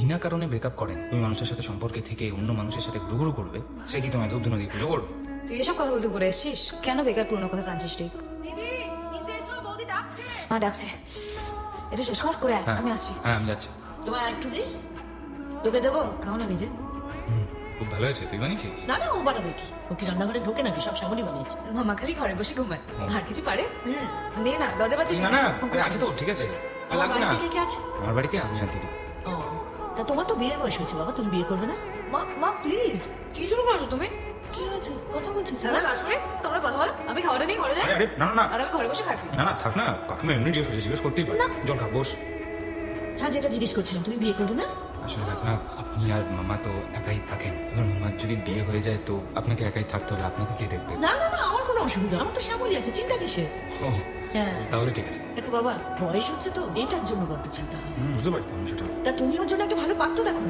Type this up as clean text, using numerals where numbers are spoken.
বিনা কারণে ব্রেকআপ করেন, তুমি মানুষের সাথে সম্পর্কে থেকে অন্য মানুষের সাথে ঘুরঘুর করবে, সে কি তোমায় ধূপ ধুনো দিয়ে পুজো করবে? তুই এসব কথা বলতে করে এসছিস? কেন বেকার পুরনো কথা টানছিস রে? দিদি নিচে এসো, বৌদি ডাকছে। মা ডাকছে, এটা শেষ কর করে আয়, হ্যাঁ আমি আসছি। হ্যাঁ আমি যাচ্ছি। তোমার একটু দিই, তোকে দেবো? খাও না নিজে। খুব ভালো হয়েছে, তুই বানিয়েছিস? না না, ও বানাবে কি? ও কি রান্নাঘরে ঢোকে নাকি? সব শ্যামলী বানিয়েছে। মামা খালি ঘরে বসে ঘুমায়, আর কিছু পারে? হুম, নে না, লজা পাচ্ছিস না না আরে আছে তো, ঠিক আছে, আর আমার লাগবে না। বাড়িতে কে কে আছে? আমার বাড়িতে আমি আর দিদি। ও, তা তোমার তো বিয়ের বয়স হয়েছে বাবা, তুমি বিয়ে করবে না? মা মা প্লিজ, কি শুরু করছো তুমি? কি হয়েছে? কথা বলছি তো। তারা কাজ করে তোমরা কথা বলো, আমি খাওয়াটা নিয়ে ঘরে যাই। আরে না না আর আমি ঘরে বসে খাচ্ছি। না না থাক না, কাকিমা এমনি জিজ্ঞেস করতেই পারে। জল খা, বস। হ্যাঁ, যেটা জিজ্ঞেস করছিলাম, তুমি বিয়ে করবে না? আসলে কাকিমা আপনি আর মামা তো একাই থাকেন, এবার মামার যদি বিয়ে হয়ে যায় তো আপনাকে একাই থাকতে হবে, আপনাকে কে দেখবে? না না না, আমার কোনো অসুবিধা, আমার তো শ্যামলী আছে, চিন্তা কিসের? ও হ্যাঁ, তাহলে ঠিক আছে। দেখো বাবা, বয়স হচ্ছে তো, এটার জন্য বড্ড চিন্তা হয়। বুঝতে পারতাম সেটা। তা তুমি ওর জন্য একটা ভালো পাত্র দেখো।